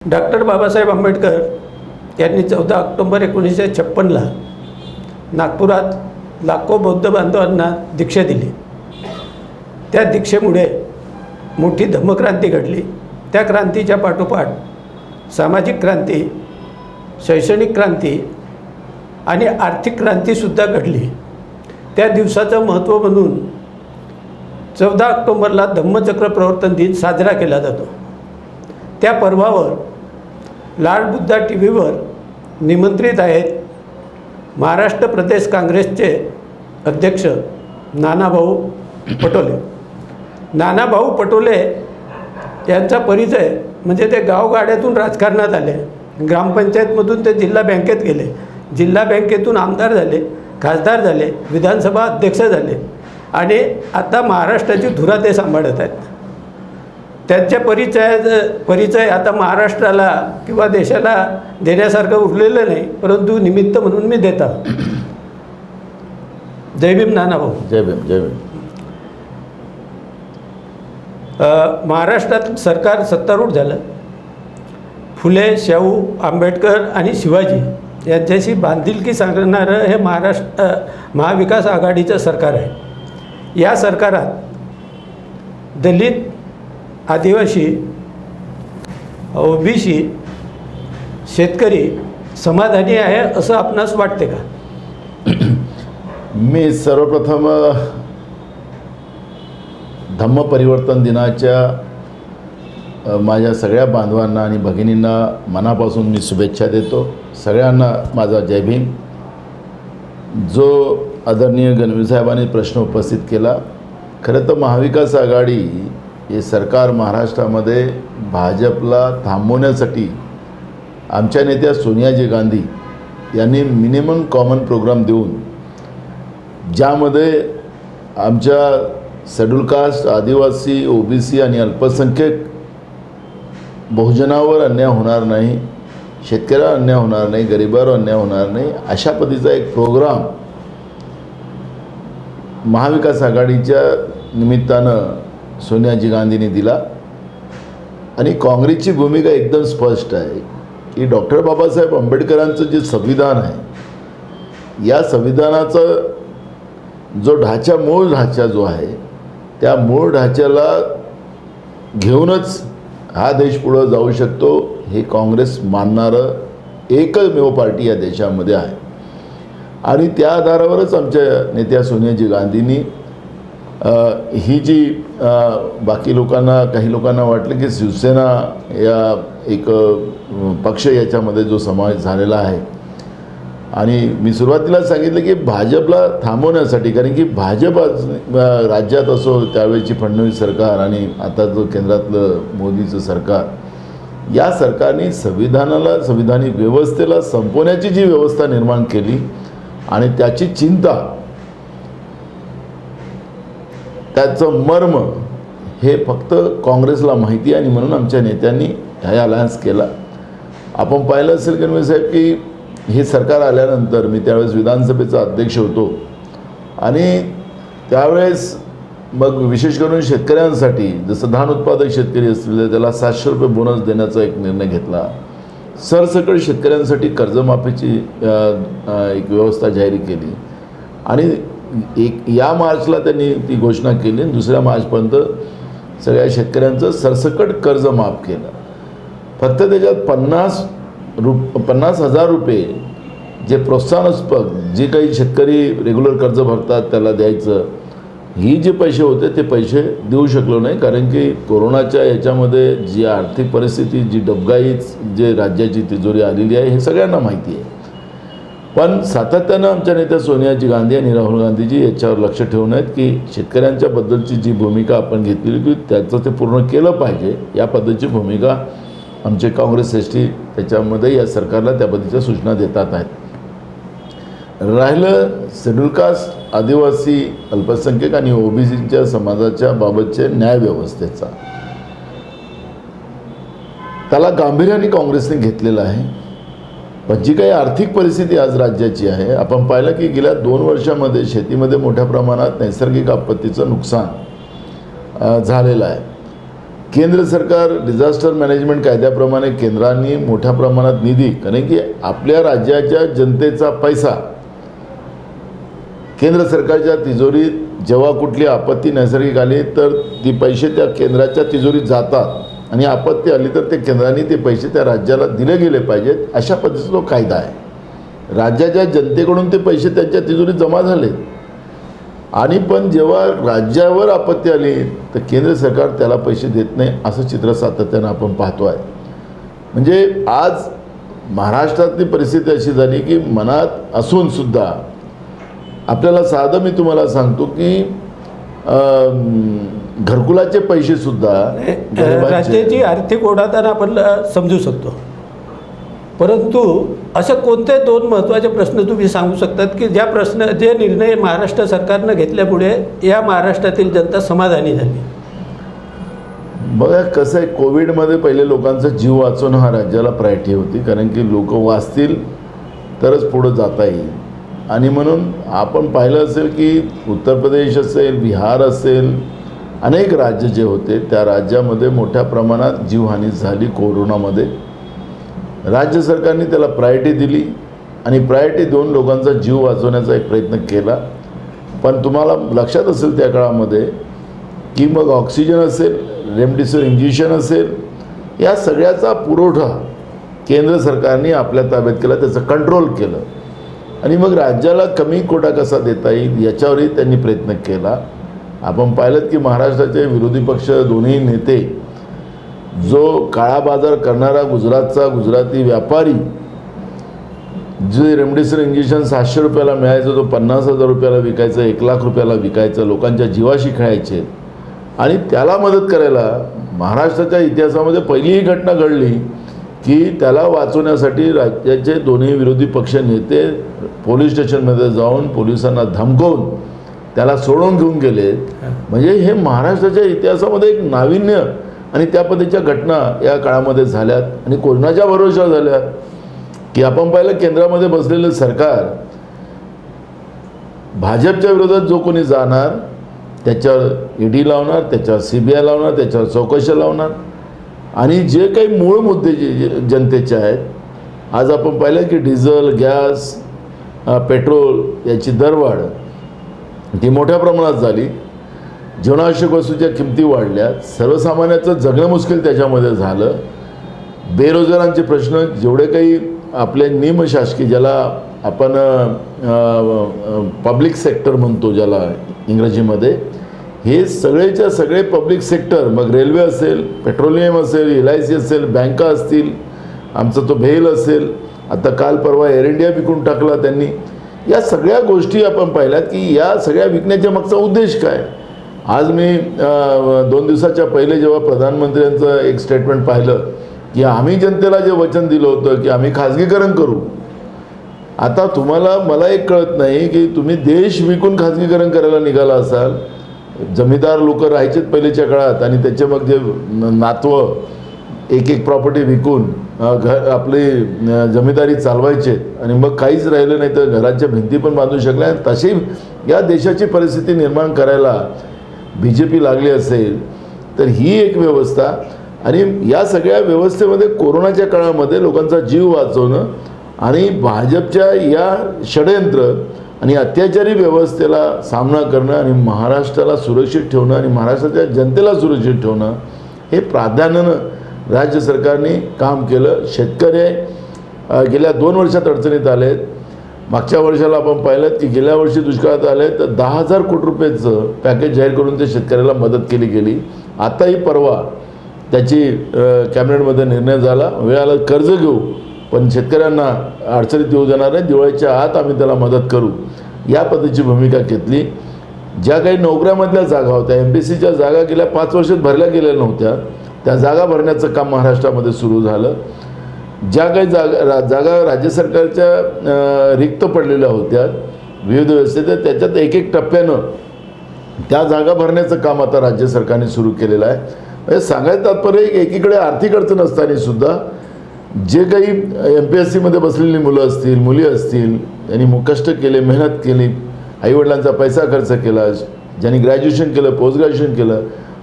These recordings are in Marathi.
डॉक्टर बाबासाहेब आंबेडकर यांनी 14 ऑक्टोबर 1956ला नागपुरात लाखो बौद्ध बांधवांना दीक्षा दिली। त्या दीक्षेमुळे मोठी धम्मक्रांती घडली। त्या क्रांतीच्या पाठोपाठ सामाजिक क्रांती, शैक्षणिक क्रांती आणि आर्थिक क्रांतीसुद्धा घडली। त्या दिवसाचं महत्त्व म्हणून 14 ऑक्टोबरला धम्मचक्र प्रवर्तन दिन साजरा केला जातो। त्या पर्वावर लाल बुद्धा टीव्हीवर निमंत्रित आहेत महाराष्ट्र प्रदेश काँग्रेसचे अध्यक्ष नानाभाऊ पटोले। नानाभाऊ पटोले यांचा परिचय म्हणजे ते गावगाड्यातून राजकारणात आले, ग्रामपंचायतमधून ते जिल्हा बँकेत गेले, जिल्हा बँकेतून आमदार झाले, खासदार झाले, विधानसभा अध्यक्ष झाले आणि आता महाराष्ट्राची धुरा ते सांभाळत आहेत। त्यांच्या परिचय आता महाराष्ट्राला किंवा देशाला देण्यासारखं उरलेलं नाही, परंतु निमित्त म्हणून मी देता। जय भीम नानाभाऊ। जय भीम, जय भीम। महाराष्ट्रात सरकार सत्तारूढ झालं। फुले, शाहू, आंबेडकर आणि शिवाजी यांच्याशी बांधिलकी सांगणारं हे महाविकास आघाडीचं सरकार आहे। या सरकारात दलित, आदिवासी, ओबीसी, शेतकरी समाधानी आहे असं आपणास वाटते का? मी सर्वप्रथम धम्म परिवर्तन दिनाच्या माझ्या सगळ्या बांधवांना आणि भगिनींना मनापासून मी शुभेच्छा देतो। सगळ्यांना माझा जय भीम। जो आदरणीय गणवीर साहेबांनी प्रश्न उपस्थित केला, खरं तर महाविकास आघाडी हे सरकार महाराष्ट्रामध्ये भाजपला थांबवण्यासाठी आमच्या नेत्या सोनियाजी गांधी यांनी मिनिमम कॉमन प्रोग्राम देऊन, ज्यामध्ये आमच्या शेड्यूल कास्ट, आदिवासी, ओबीसी आणि अल्पसंख्याक बहुजनावर अन्याय होणार नाही, शेतकऱ्यावर अन्याय होणार नाही, गरिबावर अन्याय होणार नाही, अशा पद्धतीचा एक प्रोग्राम महाविकास आघाडीच्या निमित्तानं सोनियाजी गांधींनी दिला। आणि काँग्रेसची भूमिका एकदम स्पष्ट आहे की डॉक्टर बाबासाहेब आंबेडकरांचं जे संविधान आहे, या संविधानाचा जो मूळ ढाचा जो आहे, त्या मूळ ढाच्याला घेऊनच हा देश पुढं जाऊ शकतो, हे काँग्रेस मानणारं एकमेव पार्टी या देशामध्ये आहे। आणि त्या आधारावरच आमच्या नेत्या सोनियाजी गांधींनी ही जी बाकी लोकांना, काही लोकांना वाटलं की शिवसेना या एक पक्ष याच्यामध्ये जो समावेश झालेला आहे, आणि मी सुरुवातीला सांगितलं की भाजपला थांबवण्यासाठी, कारण की भाजप राज्यात असो त्यावेळेची फडणवीस सरकार आणि आता जो केंद्रातलं मोदीचं सरकार, या सरकारने संविधानिक व्यवस्थेला संपवण्याची जी व्यवस्था निर्माण केली आणि त्याची चिंता, त्याचं मर्म हे फक्त काँग्रेसला माहिती आहे। आणि म्हणून आमच्या नेत्यांनी हा अलायन्स केला। आपण पाहिलं असेल गणवीर साहेब की हे सरकार आल्यानंतर मी त्यावेळेस विधानसभेचा अध्यक्ष होतो, आणि त्यावेळेस मग विशेष करून शेतकऱ्यांसाठी, जसं धान उत्पादक शेतकरी असतील त्याला 700 रुपये बोनस देण्याचा एक निर्णय घेतला। सरसकट शेतकऱ्यांसाठी कर्जमाफीची एक व्यवस्था जाहीर केली, आणि या मार्चला त्यांनी ती घोषणा केली, 2 मार्चपर्यंत सगळ्या शेतकऱ्यांचं सरसकट कर्ज माफ केलं। फक्त त्याच्यात 50,000 रुपये जे प्रोत्साहनास्पद, जे काही शेतकरी रेग्युलर कर्ज भरतात त्याला द्यायचं, ही जे पैसे होते ते पैसे देऊ शकलो नाही, कारण की कोरोनाच्या याच्यामध्ये जी आर्थिक परिस्थिती, जी डबघाई, जे राज्याची तिजोरी आलेली आहे, हे सगळ्यांना माहिती आहे। पण सातत्यानं आमच्या नेत्या सोनियाजी गांधी आणि राहुल गांधीजी याच्यावर लक्ष ठेवून आहेत की शेतकऱ्यांच्या बद्दलची जी भूमिका आपण घेतलेली होती त्याचं ते पूर्ण केलं पाहिजे, या पद्धतीची भूमिका आमचे काँग्रेस श्रेष्ठी त्याच्यामध्ये या सरकारला त्या पद्धतीच्या सूचना देतात आहेत। राहिलं शेड्यूल कास्ट, आदिवासी, अल्पसंख्याक आणि ओबीसीच्या समाजाच्या बाबतचे न्यायव्यवस्थेचा, त्याला गांभीर्याने काँग्रेसने घेतलेला आहे। पण जी काही आर्थिक परिस्थिती आज राज्याची आहे, आपण पाहिलं की गेल्या 2 वर्षामध्ये शेतीमध्ये मोठ्या प्रमाणात नैसर्गिक आपत्तीचं नुकसान झालेलं आहे। केंद्र सरकार डिझास्टर मॅनेजमेंट कायद्याप्रमाणे केंद्राने मोठ्या प्रमाणात निधी, कारण की आपल्या राज्याच्या जनतेचा पैसा केंद्र सरकारच्या तिजोरीत जेव्हा कुठली आपत्ती नैसर्गिक आली तर ती पैसे त्या केंद्राच्या तिजोरीत जातात आणि आपत्ती आली तर ते केंद्राने ते पैसे त्या राज्याला दिले गेले पाहिजेत, अशा पद्धतीचा तो कायदा आहे. राज्याच्या जनतेकडून ते पैसे त्यांच्या तिजोरीत जमा झाले आणि पण जेव्हा राज्यावर आपत्ती आली तर केंद्र सरकार त्याला पैसे देत नाही, असं चित्र सातत्यानं आपण पाहतो आहे. म्हणजे आज महाराष्ट्रातली परिस्थिती अशी झाली की मनात असूनसुद्धा आपल्याला साधं मी तुम्हाला सांगतो की घरकुलाचे पैसेसुद्धा राज्याची आर्थिक ओढाताण आपण समजू शकतो, परंतु असे कोणते दोन महत्त्वाचे प्रश्न तुम्ही सांगू शकतात की जे निर्णय महाराष्ट्र सरकारनं घेतल्यामुळे या महाराष्ट्रातील जनता समाधानी झाली? बघा कसं आहे, कोविडमध्ये पहिले लोकांचा जीव वाचवणं हा राज्याला प्रायोरिटी होती, कारण की लोक वाचतील तरच पुढं जाता येईल. आणि म्हणून आपण पाहिलं असेल की उत्तर प्रदेश असेल, बिहार असेल, अनेक राज्य जे होते त्या राज्यामध्ये मोठ्या प्रमाणात जीवहानी झाली कोरोनामध्ये. राज्य सरकारने त्याला प्रायोरिटी दिली आणि प्रायोरिटी देऊन लोकांचा जीव वाचवण्याचा एक प्रयत्न केला. पण तुम्हाला लक्षात असेल त्या काळामध्ये की मग ऑक्सिजन असेल, रेमडेसिवीर इंजेक्शन असेल, या सगळ्याचा पुरवठा केंद्र सरकारने आपल्या ताब्यात केला, त्याचं कंट्रोल केलं आणि मग राज्याला कमी कोटा कसा देता येईल याच्यावरही त्यांनी प्रयत्न केला. आपण पाहिलं की महाराष्ट्राचे विरोधी पक्ष दोन्ही नेते, जो काळा बाजार करणारा गुजरातचा गुजराती व्यापारी, जे रेमडेसिवीर इंजेक्शन 700 रुपयाला मिळायचं तो 50,000 रुपयाला विकायचं, 1,00,000 रुपयाला विकायचं, लोकांच्या जीवाशी खेळायचे आणि त्याला मदत करायला महाराष्ट्राच्या इतिहासामध्ये पहिली ही घटना घडली की त्याला वाचवण्यासाठी राज्याचे दोन्ही विरोधी पक्ष नेते पोलीस स्टेशनमध्ये जाऊन पोलिसांना धमकवून त्याला सोडून घेऊन गेले. म्हणजे हे महाराष्ट्राच्या इतिहासामध्ये एक नाविन्य आणि त्या पद्धतीच्या घटना या काळामध्ये झाल्यात आणि कोरोनाच्या भरोशावर झाल्यात की आपण पाहिलं केंद्रामध्ये बसलेलं सरकार भाजपच्या विरोधात जो कोणी जाणार त्याच्यावर ईडी लावणार, त्याच्यावर CBI लावणार, त्याच्यावर चौकशा लावणार आणि जे काही मूळ मुद्दे जे जनतेचे आहेत, आज आपण पाहिलं की डिझेल, गॅस, पेट्रोल याची दरवाढ ती मोठ्या प्रमाणात झाली, जीवनावश्यक वस्तूच्या किमती वाढल्या, सर्वसामान्याचं जगणं मुश्किल त्याच्यामध्ये झालं, बेरोजगारांचे प्रश्न जेवढे काही आपले निमशासकीय ज्याला आपण पब्लिक सेक्टर म्हणतो ज्याला इंग्रजीमध्ये, हे सगळेच्या सगळे पब्लिक सेक्टर, मग रेल्वे असेल, पेट्रोलियम असेल, LIC असेल, बँका असतील, आमचा तो भेल असेल, आता काल परवा एअर इंडिया विकून टाकला त्यांनी, या सगळ्या गोष्टी आपण पाहिल्यात की या सगळ्या विकण्याच्या मागचा उद्देश काय. आज मी 2 दिवसाच्या पहिले जेव्हा प्रधानमंत्र्यांचं एक स्टेटमेंट पाहिलं की आम्ही जनतेला जे वचन दिलं होतं की आम्ही खाजगीकरण करू, आता तुम्हाला मला एक कळत नाही की तुम्ही देश विकून खाजगीकरण करायला निघाला असाल. जमीनदार लोक राहायचेत पहिलेच्या काळात आणि त्याचे मग जे नातवं एक प्रॉपर्टी विकून आपली जमीनदारी चालवायचे आणि मग काहीच राहिलं नाही तर घराच्या भिंती पण बांधू शकल्या. तशी या देशाची परिस्थिती निर्माण करायला BJP लागली असेल तर ही एक व्यवस्था आणि या सगळ्या व्यवस्थेमध्ये कोरोनाच्या काळामध्ये लोकांचा जीव वाचवणं आणि भाजपच्या या षडयंत्र आणि अत्याचारी व्यवस्थेला सामना करणं आणि महाराष्ट्राला सुरक्षित ठेवणं आणि महाराष्ट्राच्या जनतेला सुरक्षित ठेवणं हे प्राधान्यानं राज्य सरकारने काम केलं. शेतकरी गेल्या 2 वर्षात अडचणीत आलेत. मागच्या वर्षाला आपण पाहिलं की गेल्या वर्षी दुष्काळात आले तर 10,000 कोटी रुपयाचं पॅकेज जाहीर करून ते शेतकऱ्याला मदत केली गेली. आताही परवा त्याची कॅबिनेटमध्ये निर्णय झाला, वेळाला कर्ज घेऊ पण शेतकऱ्यांना अडचणीत येऊ देणार नाही, दिवाळीच्या आत आम्ही त्याला मदत करू, या पद्धतीची भूमिका घेतली. ज्या काही नोकऱ्यामधल्या जागा होत्या, MPSCच्या जागा गेल्या 5 वर्षात भरल्या गेलेल्या नव्हत्या, त्या जागा भरण्याचं काम महाराष्ट्रामध्ये सुरू झालं. ज्या काही जागा राज्य सरकारच्या रिक्त पडलेल्या होत्या विविध व्यवस्थेत, त्याच्यात एक टप्प्यानं त्या जागा भरण्याचं काम आता राज्य सरकारने सुरू केलेलं आहे. म्हणजे सांगायचं तात्पर्य एकीकडे आर्थिक अडचण असतानासुद्धा जे काही MPSCमध्ये बसलेली मुलं असतील, मुली असतील, त्यांनी कष्ट केले, मेहनत केली, आईवडिलांचा पैसा खर्च केला, ज्यांनी ग्रॅज्युएशन केलं, पोस्ट ग्रॅज्युएशन केलं,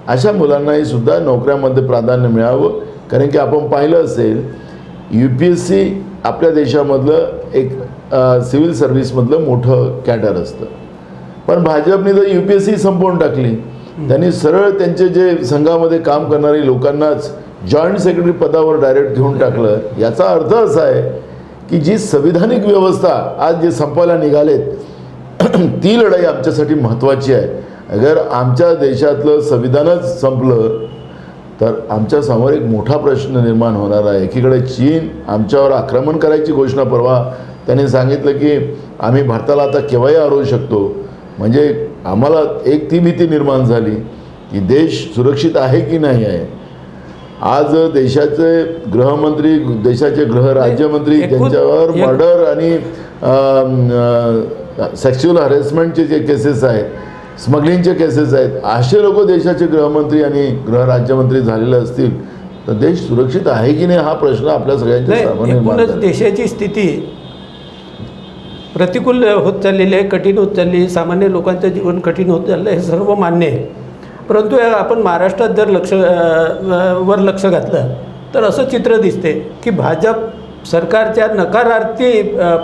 अशा मुलांनाही सुद्धा नोकऱ्यामध्ये प्राधान्य मिळावं. कारण की आपण पाहिलं असेल UPSC आपल्या देशामधलं एक सिव्हिल सर्व्हिसमधलं मोठं कॅडर असतं, पण भाजपने तर UPSC संपवून टाकली. त्यांनी सरळ त्यांचे जे संघामध्ये काम करणारी लोकांनाच जॉईंट सेक्रेटरी पदावर डायरेक्ट घेऊन टाकलं. याचा अर्थ असा आहे की जी संविधानिक व्यवस्था आज जे संपायला निघालेत ती लढाई आमच्यासाठी महत्त्वाची आहे. अगर आमच्या देशातलं संविधानच संपलं तर आमच्यासमोर एक मोठा प्रश्न निर्माण होणार आहे. एकीकडे चीन आमच्यावर आक्रमण करायची घोषणा परवा त्यांनी सांगितलं की आम्ही भारताला आता केव्हाही हरवू शकतो. म्हणजे आम्हाला एक ती भीती निर्माण झाली की देश सुरक्षित आहे की नाही आहे. आज देशाचे गृहमंत्री, देशाचे गृहराज्यमंत्री त्यांच्यावर मर्डर आणि सेक्शुअल हॅरेसमेंटचे जे केसेस आहेत, स्मगलिंगचे केसेस आहेत, असे लोक देशाचे गृहमंत्री आणि गृहराज्यमंत्री झालेले असतील तर देश सुरक्षित आहे की नाही हा प्रश्न आपल्या सगळ्यांच्या सामान्य निर्माण झाला. देशाची स्थिती प्रतिकूल होत चाललेली आहे, कठीण होत चालली, सामान्य लोकांचं जीवन कठीण होत चाललं, हे सर्व मान्य आहे. परंतु आपण महाराष्ट्रात जर लक्ष घातलं तर असं चित्र दिसते की भाजप सरकारच्या नकारार्थी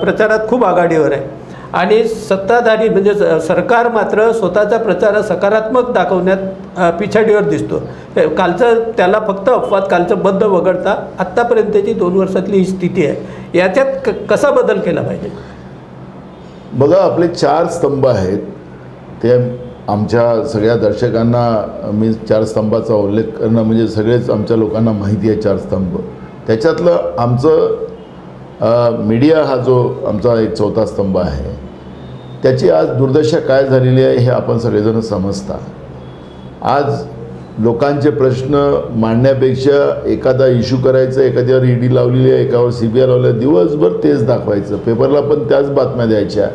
प्रचारात खूप आघाडीवर आहे आणि सत्ताधारी म्हणजे सरकार मात्र स्वतःचा प्रचार सकारात्मक दाखवण्यात पिछाडीवर दिसतो. कालचं त्याला फक्त अपवाद, कालचं बद्द वगळता आत्तापर्यंतची 2 वर्षातली ही स्थिती आहे. याच्यात कसा बदल केला पाहिजे? बघा, आपले 4 स्तंभ आहेत. ते आमच्या सगळ्या दर्शकांना मी 4 स्तंभाचा उल्लेख करणं म्हणजे सगळेच आमच्या लोकांना माहिती आहे 4 स्तंभ. त्याच्यातलं आमचं मीडिया हा जो आमचा एक 4था स्तंभ आहे त्याची आज दुर्दशा काय झालेली आहे हे आपण सगळेजण समजता. आज लोकांचे प्रश्न मांडण्यापेक्षा एखादा इश्यू करायचा, एखाद्यावर ED लावलेली आहे, एकावर CBI लावलं आहे, दिवसभर तेच दाखवायचं, पेपरला पण त्याच बातम्या द्यायच्या.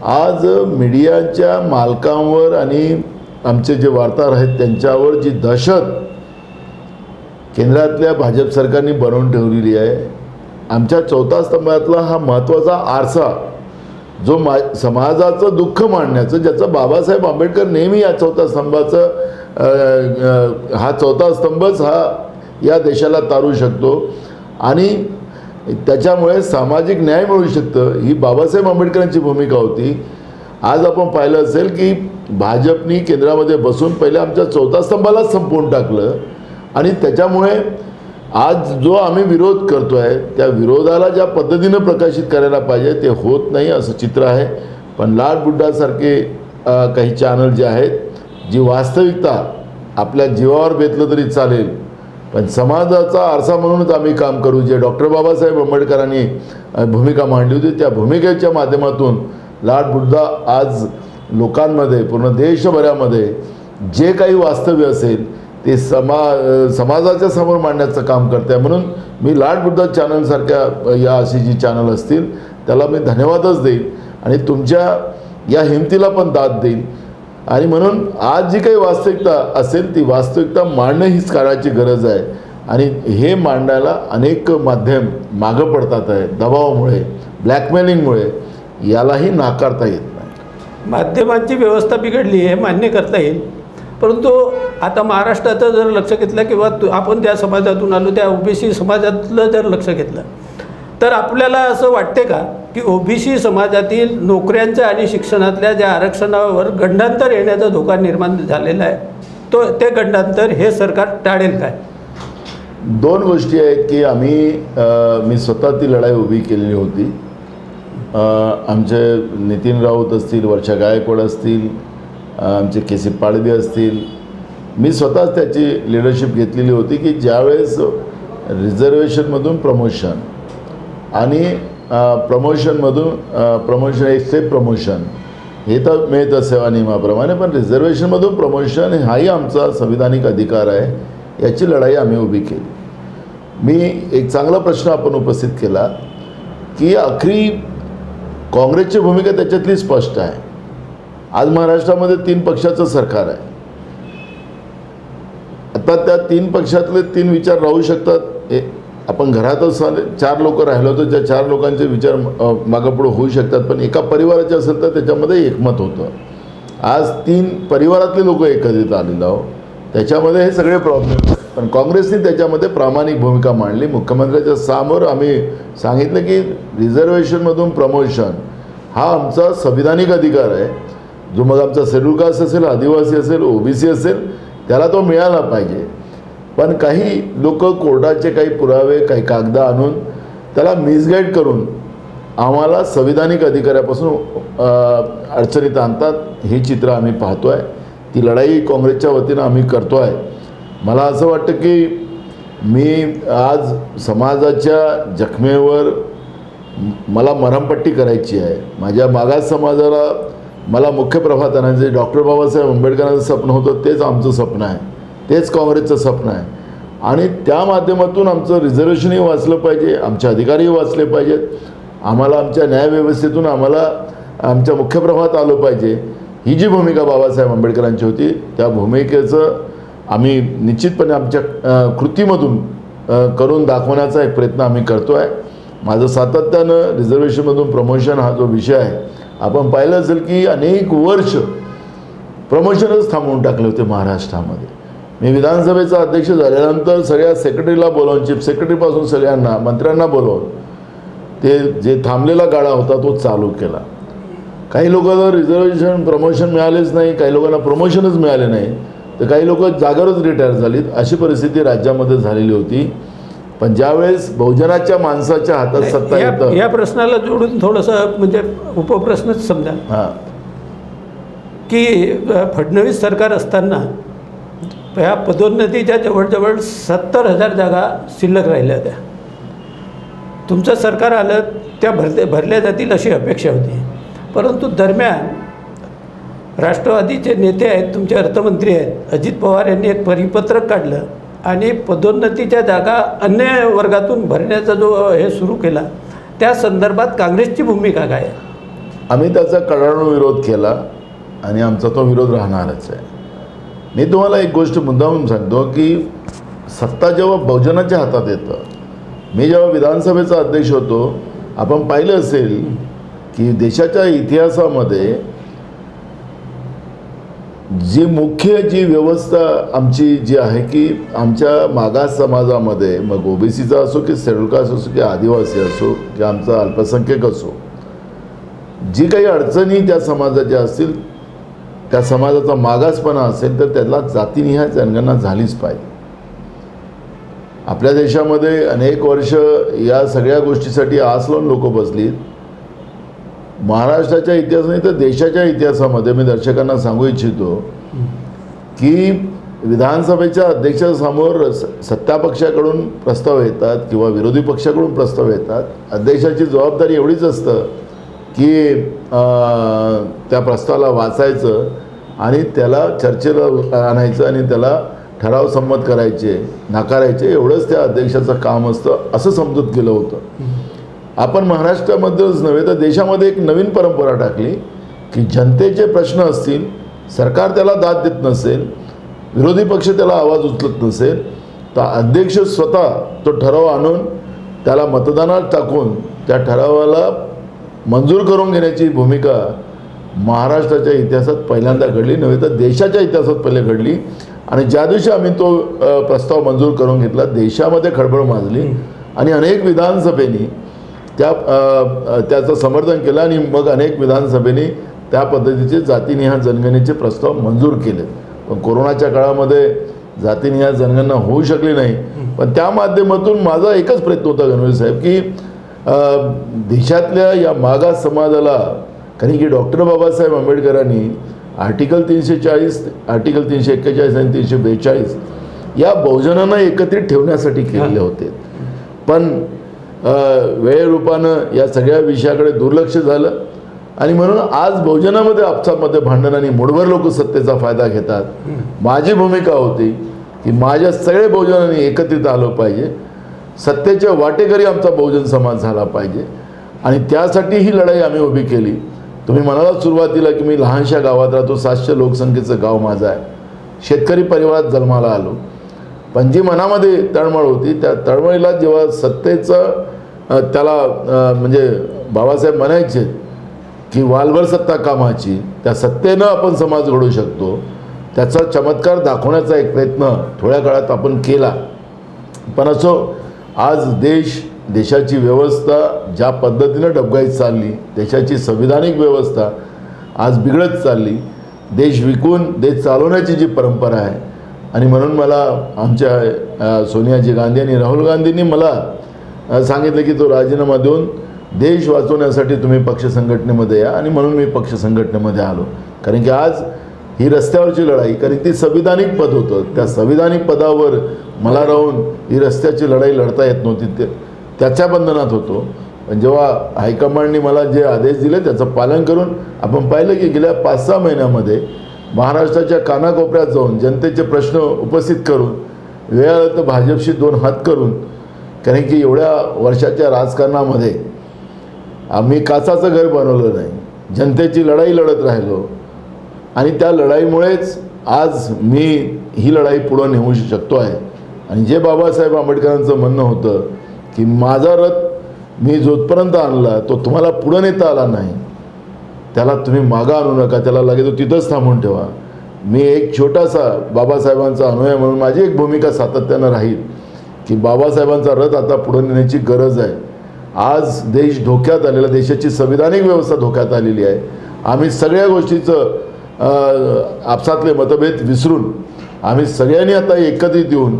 आज मीडियाच्या मालकांवर आणि आमचे जे वार्ताहर आहेत त्यांच्यावर जी दहशत केंद्रातल्या भाजप सरकारने बनवून ठेवलेली आहे. आमच्या 4था स्तंभातला हा महत्त्वाचा आरसा जो समाजाचं दुःख मांडण्याचं, ज्याचं बाबासाहेब आंबेडकर नेहमी या 4था स्तंभाचं हा 4था स्तंभच हा या देशाला तारू शकतो आणि त्याच्यामुळे सामाजिक न्याय मिळू शकतं, ही बाबासाहेब आंबेडकरांची भूमिका होती. आज आपण पाहिलं असेल की भाजपनी केंद्रामध्ये बसून पहिले आमच्या 4था स्तंभालाच संपवून टाकलं आणि त्याच्यामुळे आज जो आम्ही विरोध करतो आहे त्या विरोधाला ज्या पद्धतीनं प्रकाशित करायला पाहिजे ते होत नाही असं चित्र आहे. पण लाड बुड्डासारखे काही चॅनल जे आहेत, जी वास्तविकता आपल्या जीवावर बेतलं तरी चालेल पण समाजाचा आरसा म्हणूनच आम्ही काम करू, जे डॉक्टर बाबासाहेब आंबेडकरांनी भूमिका मांडली होती त्या भूमिकेच्या माध्यमातून लाड बुड्डा आज लोकांमध्ये, पूर्ण देशभरामध्ये जे काही वास्तव्य असेल ते समाजाच्या समोर मांडण्याचं काम करते आहे. म्हणून मी लाड बुड्डा चॅनलसारख्या या अशी जी चॅनल असतील त्याला मी धन्यवादच देईन आणि तुमच्या या हिमतीला पण दाद देईन. आणि म्हणून आज जी काही वास्तविकता असेल ती वास्तविकता मांडणं हीच काळाची गरज आहे आणि हे मांडायला अनेक माध्यम मागं पडतात आहे दबावामुळे, ब्लॅकमेलिंगमुळे. यालाही नाकारता येत नाही. माध्यमांची व्यवस्था बिघडली हे मान्य करता येईल, परंतु आता महाराष्ट्राचं जर लक्ष घेतलं किंवा आपण त्या समाजातून आलो त्या OBC समाजातलं जर लक्ष घेतलं तर आपल्याला असं वाटते का की OBC समाजातील नोकऱ्यांच्या आणि शिक्षणातल्या ज्या आरक्षणावर गंडांतर येण्याचा धोका निर्माण झालेला आहे ते गंडांतर हे सरकार टाळेल काय? 2 गोष्टी आहेत की मी स्वतः ती लढाई उभी केलेली होती. आमचे नितीन राऊत असतील, वर्षा गायकवाड असतील, आमचे KC पाडवी असतील, मी स्वतःच त्याची लिडरशिप घेतलेली होती की ज्यावेळेस रिझर्वेशनमधून प्रमोशन आणि प्रमोशन एक स्टेप प्रमोशन हे तर मिळतं सेवा नियमाप्रमाणे, पण रिझर्वेशनमधून प्रमोशन हाही आमचा संविधानिक अधिकार आहे. याची लढाई आम्ही उभी केली. मी एक चांगला प्रश्न आपण उपस्थित केला की आखरी काँग्रेसची भूमिका त्याच्यातली स्पष्ट आहे. आज महाराष्ट्रामध्ये 3 पक्षाचं सरकार आहे. आता त्या 3 पक्षातले 3 विचार राहू शकतात. आपण घरातच 4 लोक राहिलो तर त्या 4 लोकांचे विचार मागंपुढं होऊ शकतात, पण एका परिवाराचे असेल तर त्याच्यामध्ये एकमत होतं. आज 3 परिवारातले लोक एकत्रित आलेलो आहोत. त्याच्यामध्ये हे सगळे प्रॉब्लेम. पण काँग्रेसने त्याच्यामध्ये प्रामाणिक भूमिका मांडली. मुख्यमंत्र्याच्या समोर आम्ही सांगितलं की रिझर्वेशनमधून प्रमोशन हा आमचा संविधानिक अधिकार आहे. जो मग आमचा शेड्यूल कास्ट असेल, आदिवासी असेल, ओबीसी असेल, त्याला तो मिळाला पाहिजे. पण काही लोक कोर्टाचे काही पुरावे, काही कागद आणून त्याला मिसगाईड करून आम्हाला संविधानिक अधिकाऱ्यापासून अडचणीत आणतात. हे चित्र आम्ही पाहतो आहे. ती लढाई काँग्रेसच्या वतीनं आम्ही करतो आहे. मला असं वाटतं की मी आज समाजाच्या जखमेवर मला मरहमपट्टी करायची आहे. माझ्या मागास समाजाला मला मुख्य प्रभात आणायचे. डॉक्टर बाबासाहेब आंबेडकरांचं स्वप्न होतं, तेच आमचं स्वप्न आहे, तेच काँग्रेसचं स्वप्न आहे. आणि त्या माध्यमातून आमचं रिझर्वेशनही वाचलं पाहिजे, आमचे अधिकारही वाचले पाहिजेत, आम्हाला आमच्या न्यायव्यवस्थेतून आम्हाला आमच्या मुख्य प्रवाहात आलं पाहिजे. ही जी भूमिका बाबासाहेब आंबेडकरांची होती, त्या भूमिकेचं आम्ही निश्चितपणे आमच्या कृतीमधून करून दाखवण्याचा एक प्रयत्न आम्ही करतो आहे. माझं सातत्यानं रिझर्वेशनमधून प्रमोशन हा जो विषय आहे, आपण पाहिलं असेल की अनेक वर्ष प्रमोशनच थांबवून टाकले होते महाराष्ट्रामध्ये. मी विधानसभेचा अध्यक्ष झाल्यानंतर सगळ्या सेक्रेटरीला बोलावून, चीफ सेक्रेटरीपासून सगळ्यांना मंत्र्यांना बोलावून ते जे थांबलेला गाडा होता तो चालू केला. काही लोकांना रिझर्वेशन प्रमोशन मिळालेच नाही, काही लोकांना प्रमोशनच मिळाले नाही, तर काही लोक जागेवरच रिटायर झालीत. अशी परिस्थिती राज्यामध्ये झालेली होती. पण ज्यावेळेस बहुजनाच्या माणसाच्या हातात सत्ता येतं, या प्रश्नाला जोडून थोडंसं म्हणजे उपप्रश्नच समजा हां, की फडणवीस सरकार असताना ह्या पदोन्नतीच्या जवळजवळ 70,000 जागा शिल्लक राहिल्या होत्या. तुमचं सरकार आलं त्या भरल्या जातील अशी अपेक्षा होती. परंतु दरम्यान राष्ट्रवादीचे नेते आहेत, तुमचे अर्थमंत्री आहेत, अजित पवार यांनी एक परिपत्रक काढलं आणि पदोन्नतीच्या जागा अन्य वर्गातून भरण्याचा जो हे सुरू केला, त्या संदर्भात काँग्रेसची भूमिका काय आहे? आम्ही त्याचा कडाडून विरोध केला आणि आमचा तो विरोध राहणारच आहे. मी तुम्हाला एक गोष्ट मुद्दामून सांगतो की सत्ता जेव्हा बहुजनाच्या हातात येतं, मी जेव्हा विधानसभेचा अध्यक्ष होतो, आपण पाहिलं असेल की देशाच्या इतिहासामध्ये जी मुख्य जी व्यवस्था आमची जी आहे की आमच्या मागास समाजामध्ये, मग ओबीसीचा असो की शेड्यूल कास्ट असो की आदिवासी असो की आमचा अल्पसंख्यक असो, जी काही अडचणी त्या समाजाच्या असतील, त्या समाजाचा मागासपणा असेल, तर त्याला जातीनिहाय जनगणना झालीच पाहिजे. आपल्या देशामध्ये अनेक वर्ष या सगळ्या गोष्टीसाठी आस लावून लोक बसलीत. महाराष्ट्राच्या इतिहासाने तर देशाच्या इतिहासामध्ये मी दर्शकांना सांगू इच्छितो की विधानसभेच्या अध्यक्षासमोर सत्ता पक्षाकडून प्रस्ताव येतात किंवा विरोधी पक्षाकडून प्रस्ताव येतात. अध्यक्षाची जबाबदारी एवढीच असतं की त्या प्रस्तावाला वाचायचं आणि त्याला चर्चेला आणायचं आणि त्याला ठराव संमत करायचे, नाकारायचे, एवढंच त्या अध्यक्षाचं काम असतं, असं समजूत केलं होतं. आपण महाराष्ट्रामध्येच नव्हे तर देशामध्ये एक नवीन परंपरा टाकली की जनतेचे प्रश्न असतील, सरकार त्याला दाद देत नसेल, विरोधी पक्ष त्याला आवाज उचलत नसेल, तर अध्यक्ष स्वतः तो ठराव आणून त्याला मतदानात टाकून त्या ठरावाला मंजूर करून घेण्याची भूमिका महाराष्ट्राच्या इतिहासात पहिल्यांदा घडली, नव्हे तर देशाच्या इतिहासात पहिले घडली. आणि ज्या दिवशी आम्ही तो प्रस्ताव मंजूर करून घेतला, देशामध्ये खळबळ माजली आणि अनेक विधानसभेनी त्याचं समर्थन केलं आणि मग अनेक विधानसभेने त्या पद्धतीचे जातीनिहाय जनगणनेचे प्रस्ताव मंजूर केले. पण कोरोनाच्या काळामध्ये जातीनिहाय जनगणना होऊ शकली नाही. पण त्या माध्यमातून माझा एकच प्रयत्न होता गणवीर साहेब की देशातल्या या मागास समाजाला, कारण की डॉक्टर बाबासाहेब आंबेडकरांनी आर्टिकल 340, आर्टिकल 341 आणि 342 या बहुजनांना एकत्रित ठेवण्यासाठी केलेले होते. पण वेळेरूपानं या सगळ्या विषयाकडे दुर्लक्ष झालं आणि म्हणून आज बहुजनामध्ये आपसामध्ये भांडण आणि मूडभर लोक सत्तेचा फायदा घेतात. माझी भूमिका होती की माझ्या सगळे बहुजनांनी एकत्रित आलं पाहिजे, सत्तेच्या वाटेकरी आमचा बहुजन समाज झाला पाहिजे आणि त्यासाठी ही लढाई आम्ही उभी केली. तुम्ही म्हणाला सुरुवातीला की मी लहानशा गावात राहतो, 700 लोकसंख्येचं गाव माझं आहे, शेतकरी परिवारात जन्माला आलो. पण जी मनामध्ये तळमळ होती, त्या तळमळीला जेव्हा सत्तेचं त्याला म्हणजे बाबासाहेब म्हणायचे की वालभर सत्ता कामाची, त्या सत्तेनं आपण समाज घडू शकतो. त्याचा चमत्कार दाखवण्याचा एक प्रयत्न थोड्या काळात आपण केला. पण असो, आज देशाची व्यवस्था ज्या पद्धतीनं डबघाईत चालली, देशाची संविधानिक व्यवस्था आज बिघडत चालली, देश विकून देश चालवण्याची जी परंपरा आहे, आणि म्हणून मला आमच्या सोनियाजी गांधी आणि राहुल गांधींनी मला सांगितलं की तो राजीनामा देऊन देश वाचवण्यासाठी तुम्ही पक्ष संघटनेमध्ये या, आणि म्हणून मी पक्ष संघटनेमध्ये आलो. कारण की आज ही रस्त्यावरची लढाई, कारण ती संविधानिक पद होतं, त्या संविधानिक पदावर मला राहून ही रस्त्याची लढाई लढता येत नव्हती, त्याच्या बंधनात होतो. पण जेव्हा हायकमांडनी मला जे आदेश दिले त्याचं पालन करून आपण पाहिलं की गेल्या 5-6 महिन्यामध्ये महाराष्ट्राच्या कानाकोपऱ्यात जाऊन जनतेचे प्रश्न उपस्थित करून, वेळ आलं तर भाजपशी 2 हात करून, कारण की एवढ्या वर्षाच्या राजकारणामध्ये आम्ही काचाचं घर बनवलं नाही, जनतेची लढाई लढत राहिलो, आणि त्या लढाईमुळेच आज मी ही लढाई पुढं नेऊ शकतो आहे. आणि जे बाबासाहेब आंबेडकरांचं म्हणणं होतं की माझा रथ मी जोपर्यंत आणला तो तुम्हाला पुढं नेता आला नाही, त्याला तुम्ही मागं आणू नका, त्याला लगेच तो तिथंच थांबून ठेवा. मी एक छोटासा बाबासाहेबांचा अनुयायी म्हणून माझी एक भूमिका सातत्यानं राहील की बाबासाहेबांचा रथ आता पुढं नेण्याची गरज आहे. आज देश धोक्यात आलेला, देशाची संविधानिक व्यवस्था धोक्यात आलेली आहे. आम्ही सगळ्या गोष्टीचं आपसातले मतभेद विसरून आम्ही सगळ्यांनी आता एकत्रित येऊन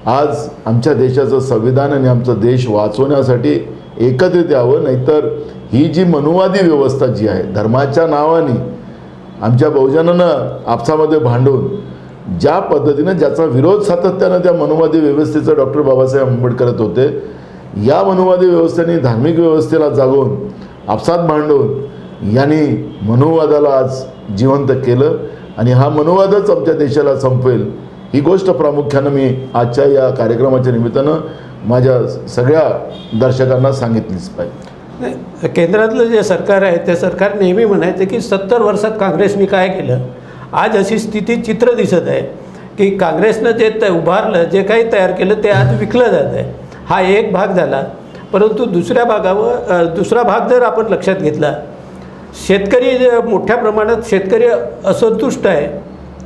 आज आमच्या देशाचं संविधान आणि आमचा देश वाचवण्यासाठी एकत्रित यावं. नाहीतर ही जी मनुवादी व्यवस्था जी आहे, धर्माच्या नावाने आमच्या बहुजनांना आपसामध्ये भांडून ज्या पद्धतीनं ज्याचा विरोध सातत्यानं त्या मनुवादी व्यवस्थेचा डॉक्टर बाबासाहेब आंबेडकर करत होते, या मनुवादी व्यवस्थेने धार्मिक व्यवस्थेला जागवून आपसात भांडून यांनी मनुवादाला आज जिवंत केलं, आणि हा मनुवादच आमच्या देशाला संपवेल ही गोष्ट प्रामुख्यानं मी आजच्या या कार्यक्रमाच्या निमित्तानं माझ्या सगळ्या दर्शकांना सांगितलीच पाहिजे. केंद्रातलं जे सरकार आहे ते सरकार नेहमी म्हणायचं की 70 वर्षात काँग्रेसनी काय केलं. आज अशी स्थिती चित्र दिसत आहे की काँग्रेसनं जे उभारलं, जे काही तयार केलं ते आज विकलं जात आहे. हा एक भाग झाला. परंतु दुसरा भाग जर आपण लक्षात घेतला, शेतकरी मोठ्या प्रमाणात शेतकरी असंतुष्ट आहे,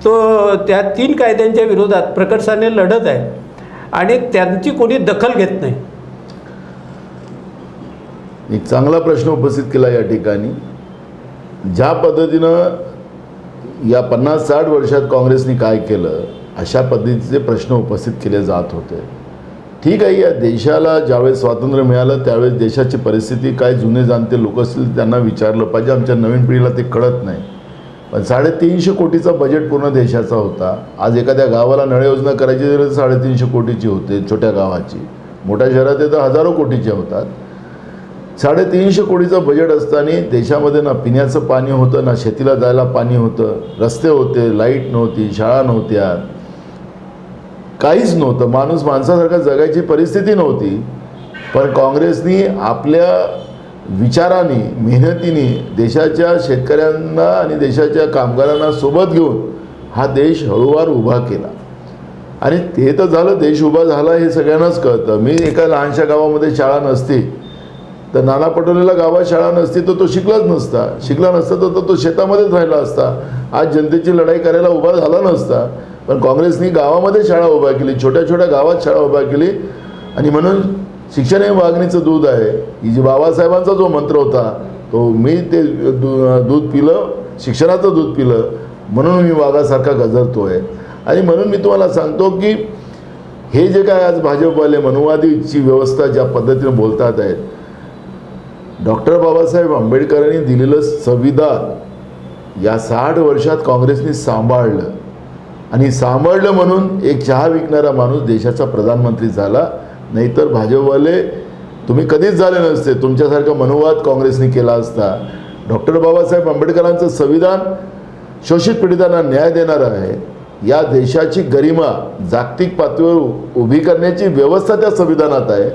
तो त्या 3 कायद्यांच्या विरोधात प्रकर्षाने लढत आहे, आणि त्यांची कोणी दखल घेत नाही. एक चांगला प्रश्न उपस्थित केला या ठिकाणी. ज्या पद्धतीनं या 50-60 वर्षात काँग्रेसने काय केलं, अशा पद्धतीचे प्रश्न उपस्थित केले जात होते. ठीक आहे, या देशाला ज्यावेळेस स्वातंत्र्य मिळालं त्यावेळेस देशाची परिस्थिती काय, जुने जाणते लोक असतील त्यांना विचारलं पाहिजे, आमच्या नवीन पिढीला ते कळत नाही. पण 350 कोटीचा बजेट पूर्ण देशाचा होता. आज एखाद्या गावाला नळ योजना करायची तर 350 कोटीची होते छोट्या गावाची, मोठ्या शहरात तर हजारो कोटीच्या होतात. 350 कोटीचं बजेट असताना देशामध्ये ना पिण्याचं पाणी होतं, ना शेतीला जायला पाणी होतं, रस्ते होते, लाईट नव्हती, शाळा नव्हत्या, काहीच नव्हतं. माणूस माणसासारखा जगायची परिस्थिती नव्हती. पण काँग्रेसनी आपल्या विचारांनी, मेहनतीने देशाच्या शेतकऱ्यांना आणि देशाच्या कामगारांना सोबत घेऊन हा देश हळूवार उभा केला. आणि ते तर झालं, देश उभा झाला हे सगळ्यांनाच कळतं. मी एका लहानशा गावामध्ये शाळा नसती तर नाना पटोलेला गावात शाळा नसती तर तो शिकला नसता तर तो शेतामध्येच राहिला असता, आज जनतेची लढाई करायला उभा झाला नसता. पण काँग्रेसनी गावामध्ये शाळा उभा केली, छोट्या छोट्या गावात शाळा उभा केली. आणि म्हणून शिक्षण हे वाघणीचं दूध आहे, ही जी बाबासाहेबांचा जो मंत्र होता तो मी ते दूध पिलं, शिक्षणाचं दूध पिलं, म्हणून मी वाघासारखा गजरतो आहे. आणि म्हणून मी तुम्हाला सांगतो की हे जे काय आज भाजपवाले मनुवादीची व्यवस्था ज्या पद्धतीने बोलतात आहेत, डॉक्टर बाबासाहेब आंबेडकरांनी दिलेलं संविधान या 60 वर्षात काँग्रेसने सांभाळलं, आणि सांभाळलं म्हणून एक चहा विकणारा माणूस देशाचा प्रधानमंत्री झाला. नाहीतर भाजपवाले तुम्ही कधीच झाले नसते. तुमच्यासारखा मनुवाद काँग्रेसने केला असता. डॉक्टर बाबासाहेब आंबेडकरांचं संविधान शोषित पीडितांना न्याय देणारं आहे. या देशाची गरिमा जागतिक पातळीवर उभी करण्याची व्यवस्था त्या संविधानात आहे.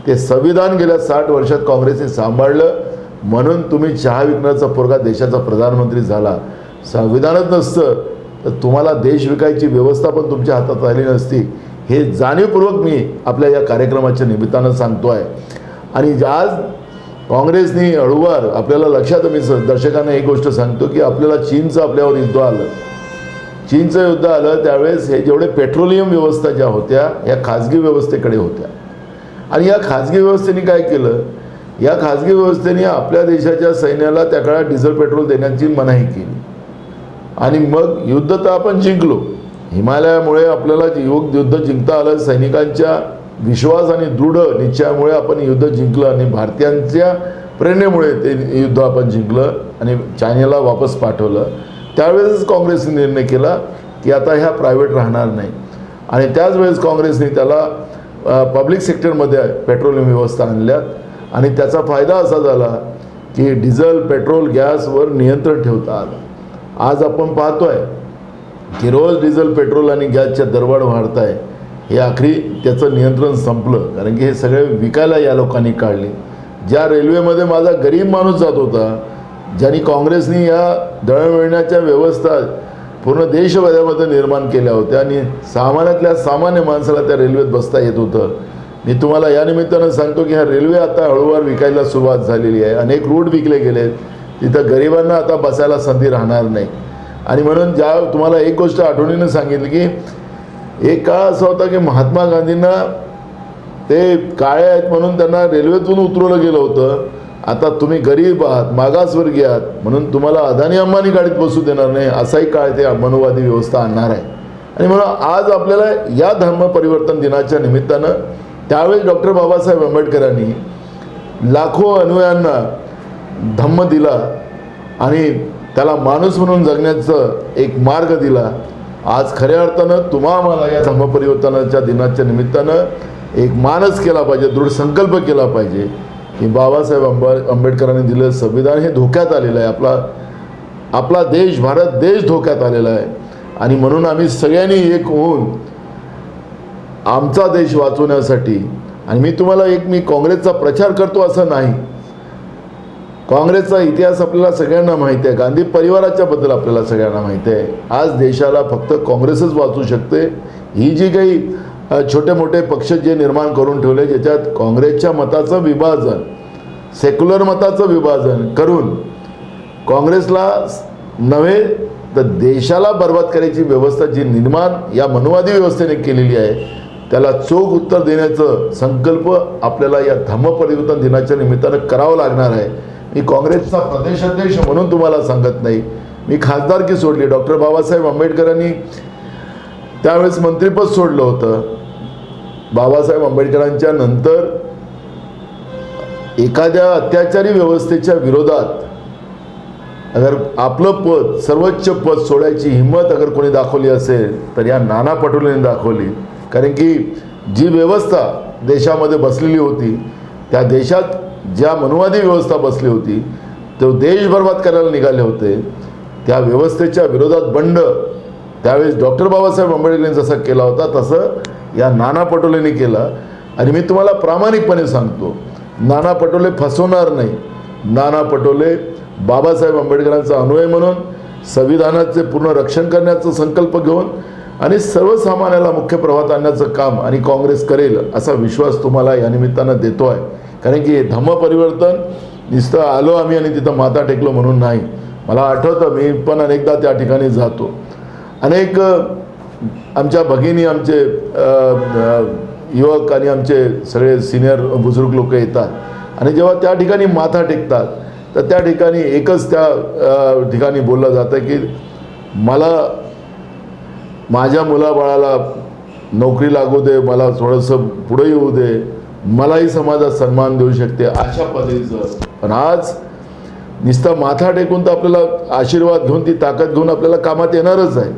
ते संविधान गेल्या 60 वर्षात काँग्रेसने सांभाळलं म्हणून तुम्ही चहा विकण्याचा पोरगा देशाचा प्रधानमंत्री झाला. संविधानच नसतं तर तुम्हाला देश विकायची व्यवस्था पण तुमच्या हातात आली नसती. हे जाणीवपूर्वक मी आपल्या या कार्यक्रमाच्या निमित्तानं सांगतो आहे. आणि आज काँग्रेसने हळूवार आपल्याला लक्षात, मी दर्शकांना एक गोष्ट सांगतो की आपल्याला चीनचं आपल्यावर युद्ध आलं. चीनचं युद्ध आलं त्यावेळेस हे जेवढे पेट्रोलियम व्यवस्था ज्या होत्या या खाजगी व्यवस्थेकडे होत्या आणि या खाजगी व्यवस्थेने काय केलं, या खाजगी व्यवस्थेने आपल्या देशाच्या सैन्याला त्या काळात डिझेल पेट्रोल देण्याची मनाई केली आणि मग युद्ध तर आपण जिंकलो. हिमालयामुळे आपल्याला युद्ध जिंकता आलं, सैनिकांच्या विश्वास आणि दृढ निश्चयामुळे आपण युद्ध जिंकलं आणि भारतीयांच्या प्रेरणेमुळे ते युद्ध आपण जिंकलं आणि चायनाला वापस पाठवलं. त्यावेळेस काँग्रेसने निर्णय केला की आता ह्या प्रायव्हेट राहणार नाही आणि त्याच वेळेस काँग्रेसने त्याला पब्लिक सेक्टरमध्ये पेट्रोलियम व्यवस्था आणल्यात आणि त्याचा फायदा असा झाला की डिझेल पेट्रोल गॅसवर नियंत्रण ठेवता आलं. आज आपण पाहतोय की रोज डिझेल पेट्रोल आणि गॅसच्या दरवाढ वाढत आहे. हे आखरी त्याचं नियंत्रण संपलं कारण की हे सगळे विकायला या लोकांनी काढले. ज्या रेल्वेमध्ये माझा गरीब माणूस जात होता, ज्यांनी काँग्रेसनी या दळणवळणाच्या व्यवस्था पूर्ण देशभरामध्ये निर्माण केल्या होत्या आणि सामान्यातल्या सामान्य माणसाला त्या रेल्वेत बसता येत होतं. मी तुम्हाला या निमित्तानं सांगतो की ह्या रेल्वे आता हळूवार विकायला सुरुवात झालेली आहे. अनेक रूट विकले गेले, तिथं गरिबांना आता बसायला संधी राहणार नाही. आणि म्हणून तुम्हाला एक गोष्ट आठवणीनं सांगितली की एक काळ असा होता की महात्मा गांधींना ते काळे आहेत म्हणून त्यांना रेल्वेतून उतरवलं गेलं होतं. आता तुम्ही गरीब आहात, मागासवर्गीय आहात म्हणून तुम्हाला अदानी अंबानी गाडीत बसू देणार नाही, असाही काळ ते मनुवादी व्यवस्था आणणार आहे. आणि म्हणून आज आपल्याला या धर्म परिवर्तन दिनाच्या निमित्तानं त्यावेळेस डॉक्टर बाबासाहेब आंबेडकरांनी लाखो अनुयायांना धम्म दिला आणि त्याला माणूस म्हणून जगण्याचं एक मार्ग दिला. आज खऱ्या अर्थानं तुम्हाला या धर्म परिवर्तनाच्या दिनाच्या निमित्तानं एक मानस केला पाहिजे, दृढ संकल्प केला पाहिजे की बाबासाहेब आंबेडकरांनी दिलेलं संविधान हे धोक्यात आलेलं आहे. आपला देश, भारत देश धोक्यात आलेला आहे आणि म्हणून आम्ही सगळ्यांनी एक होऊन आमचा देश वाचवण्यासाठी, आणि मी काँग्रेसचा प्रचार करतो असं नाही, काँग्रेसचा इतिहास आपल्याला सगळ्यांना माहिती आहे, गांधी परिवाराच्या बद्दल आपल्याला सगळ्यांना माहिती आहे. आज देशाला फक्त काँग्रेसच वाचू शकते. ही जी काही छोटे मोठे पक्ष जे निर्माण करून ठेवले ज्याच्यात काँग्रेसच्या मताचं विभाजन, सेक्युलर मताचं विभाजन करून काँग्रेसला नव्हे तर देशाला बर्बाद करायची व्यवस्था जी निर्माण या मनुवादी व्यवस्थेने केलेली आहे त्याला चोख उत्तर देण्याचं संकल्प आपल्याला या धम्म परिवर्तन दिनाच्या निमित्तानं करावं लागणार आहे. मी काँग्रेसचा प्रदेशाध्यक्ष म्हणून तुम्हाला सांगत नाही, मी खासदारकी सोडली. डॉक्टर बाबासाहेब आंबेडकरांनी त्यावेळेस मंत्रिपद सोडलं होतं. बाबासाहेब आंबेडकरांच्या नंतर एखाद्या अत्याचारी व्यवस्थेच्या विरोधात अगर आपलं पद, सर्वोच्च पद सोडायची हिंमत अगर कोणी दाखवली असेल तर या नाना पटोलेंनी दाखवली. कारण की जी व्यवस्था देशामध्ये बसलेली होती, त्या देशात ज्या मनुवादी व्यवस्था बसली होती तो देश बर्बाद करायला निघाले होते. त्या व्यवस्थेच्या विरोधात बंड त्यावेळेस डॉक्टर बाबासाहेब आंबेडकरांनी जसं केला होता तसं या नाना पटोलेंनी केला. आणि मी तुम्हाला प्रामाणिकपणे सांगतो, नाना पटोले फसवणार नाही. नाना पटोले बाबासाहेब आंबेडकरांचा अनुयायी म्हणून संविधानाचे पूर्ण रक्षण करण्याचा संकल्प घेऊन आणि सर्वसामान्याला मुख्य प्रवाहात आणण्याचं काम आणि काँग्रेस करेल असा विश्वास तुम्हाला या निमित्तानं देतो आहे. कारण की धम्म परिवर्तन नुसतं आलो आम्ही आणि तिथं माथा टेकलो म्हणून नाही. मला आठवतं मी पण अनेकदा त्या ठिकाणी जातो. अनेक आमच्या भगिनी, आमचे युवक आणि आमचे सगळे सिनियर बुजुर्ग लोक येतात आणि जेव्हा त्या ठिकाणी माथा टेकतात तर त्या ठिकाणी एकच त्या ठिकाणी बोललं जातं की मला माझ्या मुलाबाळाला नोकरी लागू दे, मला थोडंसं पुढे येऊ दे, मलाही समाजात सन्मान देऊ शकते अशा पद्धतीचं. पण आज नुसतं माथा टेकून तर आपल्याला आशीर्वाद घेऊन ती ताकद घेऊन आपल्याला कामात येणारच आहे.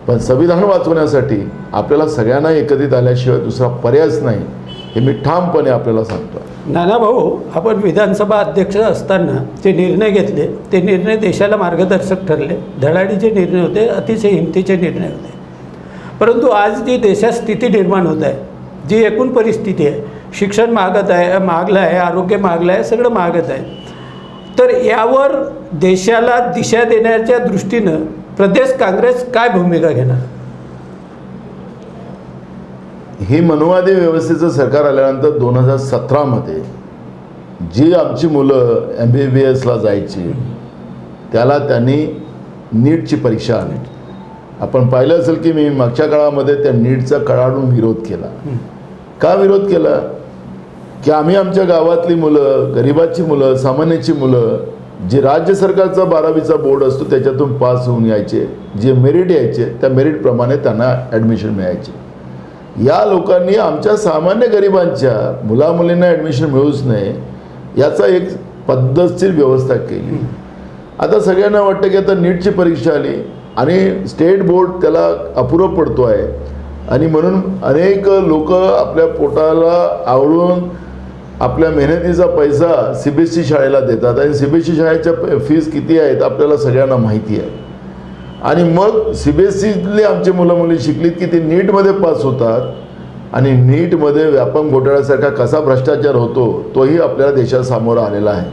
पण संविधान वाचवण्यासाठी आपल्याला सगळ्यांना एकत्रित आल्याशिवाय दुसरा पर्यायच नाही, हे मी ठामपणे आपल्याला सांगतो. नानाभाऊ, आपण विधानसभा अध्यक्ष असताना जे निर्णय घेतले ते निर्णय देशाला मार्गदर्शक ठरले. धडाडीचे निर्णय होते, अतिशय हिमतीचे निर्णय होते. परंतु आज जी देशात स्थिती निर्माण होत आहे, जी एकूण परिस्थिती आहे, शिक्षण महागत आहे, महागलं आहे, आरोग्य महागलं आहे, सगळं महागत आहे. तर यावर देशाला दिशा देण्याच्या दृष्टीनं प्रदेश काँग्रेस काय भूमिका घेणार? ही मनुवादी व्यवस्थेचं सरकार आल्यानंतर 2017मध्ये जी आमची मुलं MBBSला जायची त्याला त्यांनी नीटची परीक्षा आली आपण पाहिलं असेल की मी मागच्या काळामध्ये त्या नीटचा कडाडून विरोध केला. का विरोध केला? की आम्ही आमच्या गावातली मुलं, गरिबाची मुलं, सामान्याची मुलं, जे राज्य सरकारचा 12वीचा बोर्ड असतो त्याच्यातून पास होऊन यायचे, जे मेरिट यायचे त्या मेरिटप्रमाणे त्यांना ॲडमिशन मिळायचे. या लोकांनी आमच्या सामान्य गरिबांच्या मुलामुलींना ॲडमिशन मिळूच नये याचा एक पद्धतशीर व्यवस्था केली. आता सगळ्यांना वाटतं की आता नीटची परीक्षा आली आणि स्टेट बोर्ड त्याला अपुरं पडतो आहे आणि म्हणून अनेक लोक आपल्या पोटाला आवडून आपल्या मेहनतीचा पैसा CBSE शाळेला देतात आणि CBSE शाळेच्या फीस किती आहेत आपल्याला सगळ्यांना माहिती आहे. आणि मग CBSEतली आमची मुलं मुली शिकलीत की ते नीटमध्ये पास होतात आणि नीटमध्ये व्यापक घोटाळ्यासारखा कसा भ्रष्टाचार होतो तोही आपल्या देशासमोर आलेला आहे.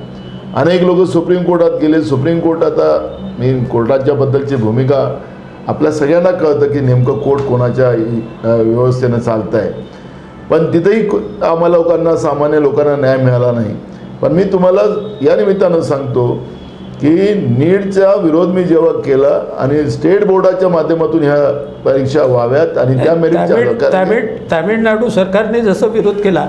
अनेक लोक सुप्रीम कोर्टात गेले. सुप्रीम कोर्ट आता मी कोर्टाच्याबद्दलची भूमिका आपल्या सगळ्यांना कळतं की नेमकं कोर्ट कोणाच्या व्यवस्थेनं चालतं आहे, पण तिथेही आम्हाला लोकांना, सामान्य लोकांना न्याय मिळाला नाही. पण मी तुम्हाला या निमित्तानं सांगतो की नीटचा विरोध मी जेव्हा केला आणि स्टेट बोर्डाच्या माध्यमातून ह्या परीक्षा व्हाव्यात आणि त्या मेरिटच्या तामिळनाडू सरकारने जसं विरोध केला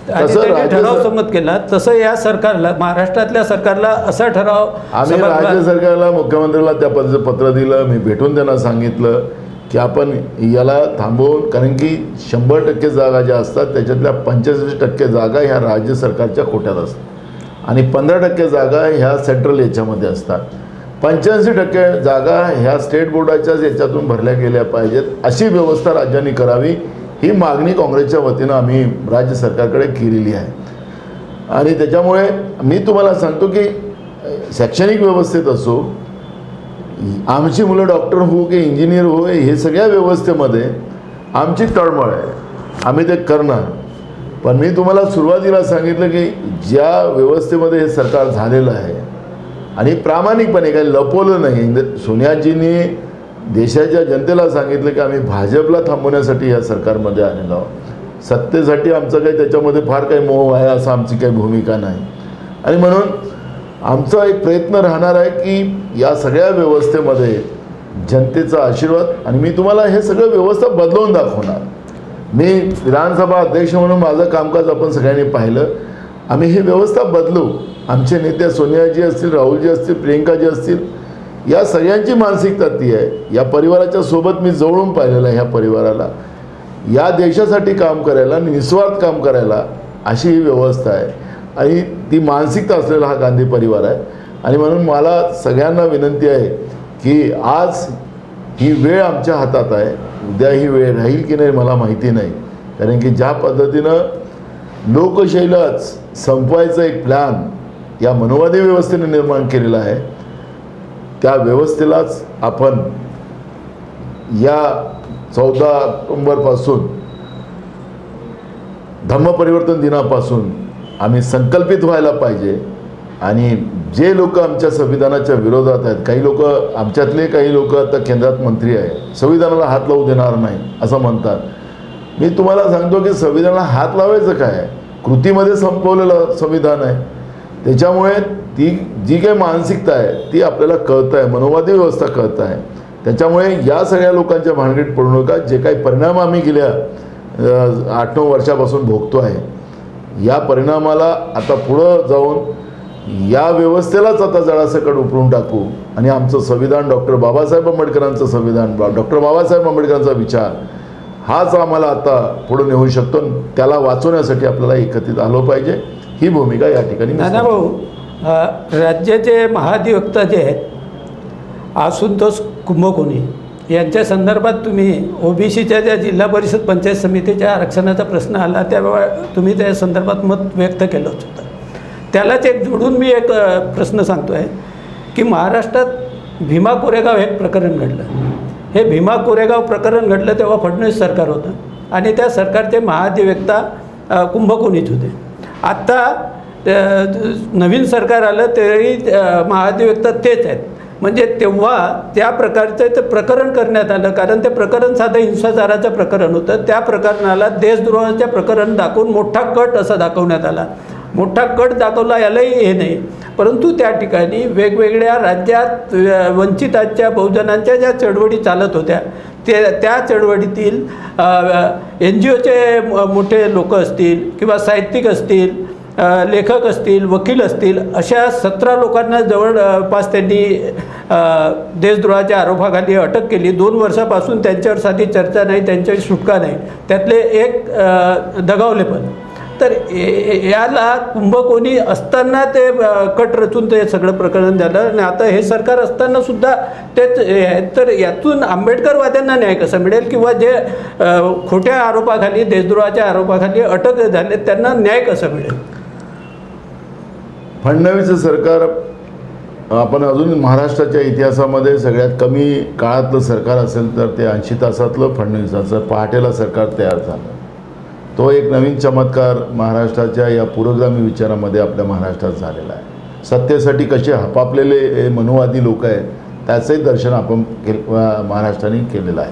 आणि तसं त्यांनी ठराव संमत केला तसं या सरकारला, महाराष्ट्रातल्या सरकारला असा ठराव आम्ही राज्य सरकारला, मुख्यमंत्र्याला त्या पद्धतीचं पत्र दिलं. मी भेटून त्यांना सांगितलं की आपण याला थांबवून, कारण की 100% जागा ज्या असतात त्याच्यातल्या 85% जागा ह्या राज्य सरकारच्या कोट्यात असतात आणि 15% जागा ह्या सेंट्रल याच्यामध्ये असतात. 85% जागा ह्या स्टेट बोर्डाच्याच याच्यातून भरल्या गेल्या पाहिजेत. अशी व्यवस्था राज्यांनी करावी ही मागणी काँग्रेसच्या वतीनं आम्ही राज्य सरकारकडे केलेली आहे. आणि त्याच्यामुळे मी तुम्हाला सांगतो की शैक्षणिक व्यवस्थेत असो, आमची मुलं डॉक्टर हो की इंजिनियर हो, हे सगळ्या व्यवस्थेमध्ये आमची तळमळ आहे, आम्ही ते करणार. पण मी तुम्हाला सुरुवातीला सांगितलं की ज्या व्यवस्थेमध्ये हे सरकार झालेलं आहे आणि प्रामाणिकपणे काही लपवलं नाही. सोनियाजींनी देशाच्या जनतेला सांगितलं की आम्ही भाजपला थांबवण्यासाठी या सरकारमध्ये आलेलो आहोत. सत्तेसाठी आमचं काही त्याच्यामध्ये फार काही मोह आहे असं आमची काही भूमिका नाही. आणि म्हणून आमचा एक प्रयत्न राहणार आहे की या सगळ्या व्यवस्थेमध्ये जनतेचा आशीर्वाद, आणि मी तुम्हाला हे सगळं व्यवस्था बदलवून दाखवणार. मी विधानसभा अध्यक्ष म्हणून माझं कामकाज आपण सगळ्यांनी पाहिलं. आम्ही ही व्यवस्था बदलू. आमचे नेते सोनियाजी असतील, राहुलजी असतील, प्रियंकाजी असतील, या सगळ्यांची मानसिकता ती आहे. या परिवाराच्या सोबत मी जवळून पाहिलेलं आहे. ह्या परिवाराला या देशासाठी काम करायला, निस्वार्थ काम करायला अशी ही व्यवस्था आहे आणि ती मानसिकता असलेला हा गांधी परिवार आहे. आणि म्हणून मला सगळ्यांना विनंती आहे की आज ही वेळ आमच्या हातात आहे. उद्या ही वेळ राहील की नाही मला माहिती नाही, कारण की ज्या पद्धतीनं लोकशाहीलाच संपवायचं एक प्लॅन या मनोवादी व्यवस्थेने निर्माण केलेला आहे, त्या व्यवस्थेलाच आपण या 14 ऑक्टोंबरपासून, धम्मपरिवर्तन दिनापासून आम्ही संकल्पित व्हायला पाहिजे. आणि जे लोक आमच्या संविधानाच्या विरोधात आहेत, काही लोक आमच्यातले काही लोक आता केंद्रात मंत्री आहे, संविधानाला हात लावू देणार नाही असं म्हणतात. मी तुम्हाला सांगतो की संविधानाला हात लावायचं काय, कृतीमध्ये संपवलेलं संविधान आहे. त्याच्यामुळे ती जी काही मानसिकता आहे ती आपल्याला कळत आहे, मनोवादी व्यवस्था कळत आहे. त्याच्यामुळे या सगळ्या लोकांच्या भानगडीत पडू नका. जे काही परिणाम आम्ही गेल्या 8-9 वर्षापासून भोगतो आहे, या परिणामाला आता पुढं जाऊन या व्यवस्थेलाच आता जळासकट उपरून टाकू आणि आमचं संविधान, डॉक्टर बाबासाहेब आंबेडकरांचं संविधान, डॉक्टर बाबासाहेब आंबेडकरांचा विचार हाच आम्हाला आता पुढे नेऊ शकतो. त्याला वाचवण्यासाठी आपल्याला एकत्रित आलो पाहिजे. ही भूमिका या ठिकाणी नानाभाऊ, राज्याचे महाधिवक्ता जे आहेत आशुतोष कुंभकोणी यांच्या संदर्भात तुम्ही OBCच्या ज्या जिल्हा परिषद पंचायत समितीच्या आरक्षणाचा प्रश्न आला त्यावेळा तुम्ही त्या संदर्भात मत व्यक्त केलं होतं. त्यालाच एक जोडून मी एक प्रश्न सांगतो आहे की महाराष्ट्रात भीमा कोरेगाव हे प्रकरण घडलं. हे भीमा कोरेगाव प्रकरण घडलं तेव्हा फडणवीस सरकार होतं आणि त्या सरकारचे महाधिवक्ता कुंभकोणीच होते. आत्ता नवीन सरकार आलं तरी महाधिवक्ता तेच आहेत. म्हणजे तेव्हा त्या प्रकारचं ते प्रकरण करण्यात आलं, कारण ते प्रकरण साधं हिंसाचाराचं प्रकरण होतं. त्या प्रकरणाला देशद्रोहाचं प्रकरण दाखवून मोठा कट असा दाखवण्यात आला. मोठा कट दाखवला यालाही हे नाही, परंतु त्या ठिकाणी वेगवेगळ्या राज्यात वंचितांच्या बहुजनांच्या ज्या चळवळी चालत होत्या त्या चळवळीतील NGOचे मोठे लोक असतील किंवा साहित्यिक असतील, लेखक असतील, वकील असतील, अशा 17 लोकांना जवळपास त्यांनी देशद्रोहाच्या आरोपाखाली अटक केली. 2 वर्षापासून त्यांच्यावर साधी चर्चा नाही, त्यांच्यावर सुटका नाही. त्यातले एक दगावले पण. तर याला कुंभकोणी असताना ते कट रचून ते सगळं प्रकरण झालं आणि आता हे सरकार असताना सुद्धा तेच. तर यातून आंबेडकरवाद्यांना न्याय कसा मिळेल किंवा जे खोट्या आरोपाखाली, देशद्रोहाच्या आरोपाखाली अटक झाले त्यांना न्याय कसा मिळेल? फडणवीसचं सरकार आपण अजून महाराष्ट्राच्या इतिहासामध्ये सगळ्यात कमी काळातलं सरकार असेल तर ते 80 तासातलं फडणवीसाचं पहाटेला सरकार तयार झालं. तो एक नवीन चमत्कार महाराष्ट्राच्या या पुरोगामी विचारामध्ये आपल्या महाराष्ट्रात झालेला आहे. सत्तेसाठी कसे हपापलेले हे मनुवादी लोक आहेत त्याचंही दर्शन आपण महाराष्ट्राने केलेलं आहे.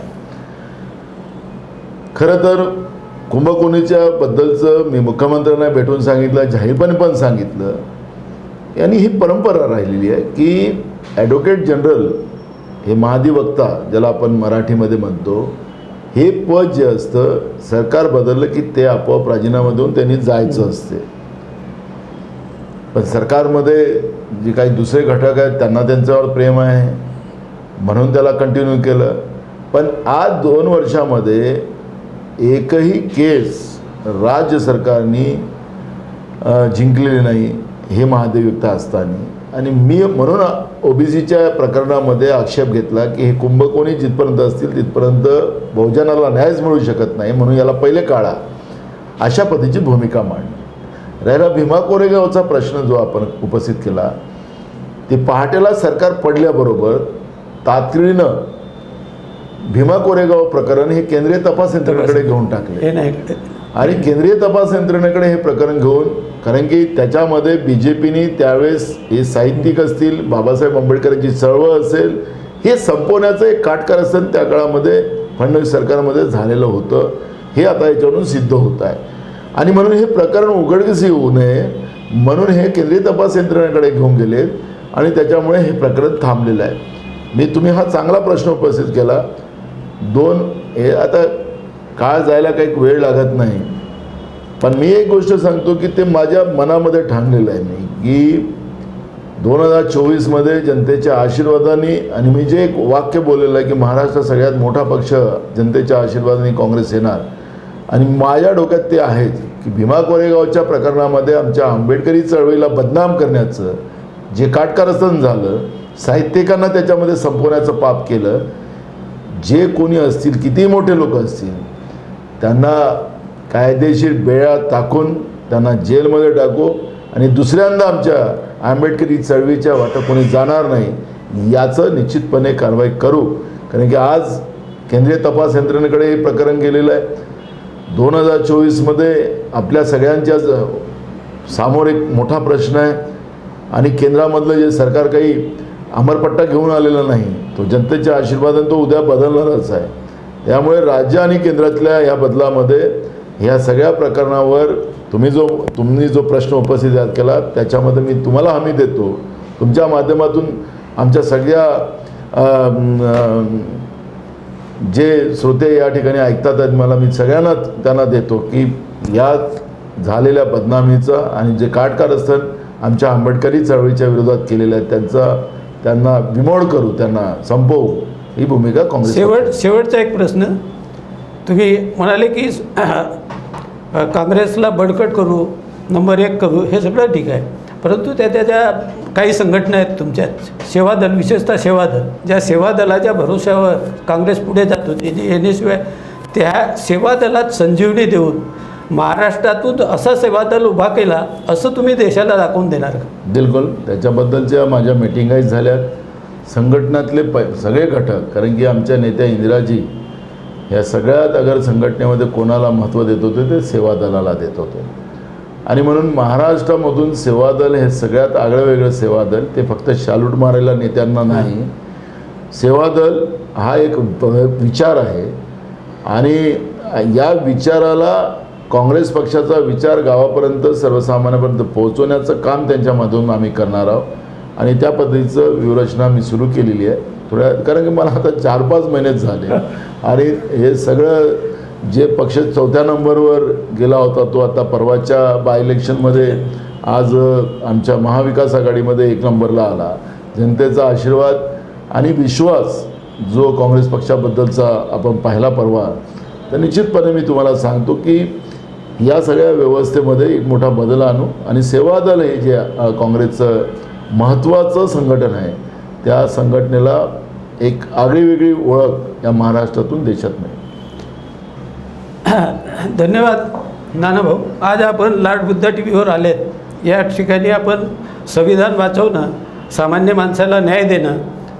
खरं तर कुंभकोणीच्या बद्दलचं मी मुख्यमंत्र्यांना भेटून सांगितलं, जाहीरपणे पण सांगितलं. यांनी ही परंपरा राहिलेली आहे की ॲडव्होकेट जनरल हे महाधिवक्ता ज्याला आपण मराठीमध्ये म्हणतो, हे पद जे असतं सरकार बदललं की ते आपोआप राजीनामा देऊन त्यांनी जायचं असते. पण सरकारमध्ये जे काही दुसरे घटक आहेत त्यांना त्यांच्यावर प्रेम आहे म्हणून त्याला कंटिन्यू केलं. पण आज 2 वर्षामध्ये एकही केस राज्य सरकारने जिंकलेली नाही हे महाधिवक्ता असताना. आणि मी म्हणून OBCच्या प्रकरणामध्ये आक्षेप घेतला की हे कुंभकोणी जिथपर्यंत असतील तिथपर्यंत बहुजनाला न्यायच मिळू शकत नाही, म्हणून याला पहिले काढा, अशा पद्धतीची भूमिका मांडली. राहिला भीमा कोरेगावचा प्रश्न जो आपण उपस्थित केला, ते पहाटेला सरकार पडल्याबरोबर तातडीनं भीमा कोरेगाव प्रकरण हे केंद्रीय तपास यंत्रणेकडे घेऊन टाकले आणि केंद्रीय तपास यंत्रणेकडे हे प्रकरण घेऊन, कारण की त्याच्यामध्ये BJPने त्यावेळेस हे साहित्यिक असतील, बाबासाहेब आंबेडकरांची चळवळ असेल, हे संपवण्याचं एक काटकारस्थान त्या काळामध्ये फडणवीस सरकारमध्ये झालेलं होतं. हे आता याच्यावरून सिद्ध होत आहे आणि म्हणून हे प्रकरण उघडकीस येऊ नये म्हणून हे केंद्रीय तपास यंत्रणेकडे घेऊन गेलेत आणि त्याच्यामुळे हे प्रकरण थांबलेलं आहे. तुम्ही हा चांगला प्रश्न उपस्थित केला. हे आता काळ जायला काही वेळ लागत नाही, पण मी एक गोष्ट सांगतो की ते माझ्या मनामध्ये ठाणलेलं आहे मी की 2024मध्ये जनतेच्या आशीर्वादाने, आणि मी जे एक वाक्य बोललेलं आहे की महाराष्ट्रात सगळ्यात मोठा पक्ष जनतेच्या आशीर्वादाने काँग्रेस येणार, आणि माझ्या डोक्यात ते आहेत की भीमा कोरेगावच्या प्रकरणामध्ये आमच्या आंबेडकरी चळवळीला बदनाम करण्याचं जे काटकारस्थान झालं, साहित्यिकांना त्याच्यामध्ये संपवण्याचं पाप केलं, जे कोणी असतील, कितीही मोठे लोक असतील, त्यांना कायदेशीर बेळा टाकून त्यांना जेलमध्ये टाकू आणि दुसऱ्यांदा आमच्या आंबेडकरी चळवळीच्या वाटा कोणी जाणार नाही याचं निश्चितपणे कारवाई करू. कारण की आज केंद्रीय तपास यंत्रणेकडे हे प्रकरण गेलेलं आहे. 2024मध्ये आपल्या सगळ्यांच्या समोर एक मोठा प्रश्न आहे आणि केंद्रामधलं जे सरकार काही अमरपट्टा घेऊन आलेला नाही, तो जनतेच्या आशीर्वादाने तो उद्या बदलणारच आहे. त्यामुळे राज्य आणि केंद्रातल्या या बदलामध्ये ह्या सगळ्या प्रकरणावर तुम्ही जो प्रश्न उपस्थित केला त्याच्यामध्ये मी तुम्हाला हमी देतो. तुमच्या माध्यमातून आमच्या सगळ्या जे श्रोते या ठिकाणी ऐकतात आहेत मला, मी सगळ्यांना त्यांना देतो की या झालेल्या बदनामीचं आणि जे काटकारस्थान आमच्या आंबेडकरी चळवळीच्या विरोधात केलेलं आहे त्यांना विमोड करू, त्यांना संपवू, ही भूमिका काँग्रेस. शेवटचा एक प्रश्न. तुम्ही म्हणाले की काँग्रेसला बळकट करू, नंबर 1 करू, हे सगळं ठीक आहे, परंतु त्याच्या काही संघटना आहेत तुमच्यात, सेवादल, विशेषतः सेवादल, ज्या सेवादलाच्या भरोश्यावर काँग्रेस पुढे जात होती, जे येण्याशिवाय त्या सेवादलात संजीवनी देऊन महाराष्ट्रातून असा सेवादल उभा केला असं तुम्ही देशाला दाखवून देणार का? बिलकुल. त्याच्याबद्दलच्या माझ्या मिटिंगाही झाल्या. संघटनातले सगळे घटक, कारण की आमच्या नेत्या इंदिराजी ह्या सगळ्यात अगर संघटनेमध्ये कोणाला महत्त्व देत होते ते सेवादलाला देत होते. आणि म्हणून महाराष्ट्रामधून सेवादल हे सगळ्यात आगळंवेगळं सेवादल, ते फक्त शालूट मारायला नेत्यांना नाही. सेवादल हा एक विचार आहे आणि या विचाराला काँग्रेस पक्षाचा विचार गावापर्यंत सर्वसामान्यापर्यंत पोहोचवण्याचं काम त्यांच्यामधून आम्ही करणार आहोत आणि त्या पद्धतीचं व्यूहरचना मी सुरू केलेली आहे थोड्या, कारण की मला आता 4-5 महिनेच झाले आणि हे सगळं जे पक्ष 4थ्या नंबरवर गेला होता तो आता परवाच्या बाय इलेक्शनमध्ये आज आमच्या महाविकास आघाडीमध्ये 1 नंबरला आला. जनतेचा आशीर्वाद आणि विश्वास जो काँग्रेस पक्षाबद्दलचा आपण पाहिला परवा, तर निश्चितपणे मी तुम्हाला सांगतो की या सगळ्या व्यवस्थेमध्ये एक मोठा बदल आणू आणि सेवादल हे जे काँग्रेसचं महत्त्वाचं संघटन आहे त्या संघटनेला एक आगळीवेगळी ओळख या महाराष्ट्रातून देशात मिळेल. धन्यवाद नानाभाऊ. आज आपण लाड बुद्धा टी व्हीवर आलेत. या ठिकाणी आपण संविधान वाचवणं, सामान्य माणसाला न्याय देणं,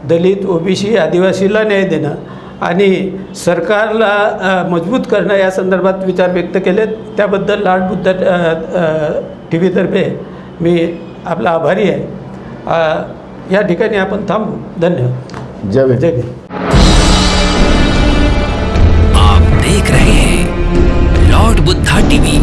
दलित, ओबीसी, आदिवासीला न्याय देणं आणि सरकारला मजबूत करणं या संदर्भात विचार व्यक्त केलेत. त्याबद्दल लाड बुद्धा टी व्हीतर्फे मी आपला आभारी आहे. या ठिकाणी आपण थांबू. धन्यवाद. जय भीम. जय भीम. आप देख रहे हैं लॉर्ड बुद्धा टीवी.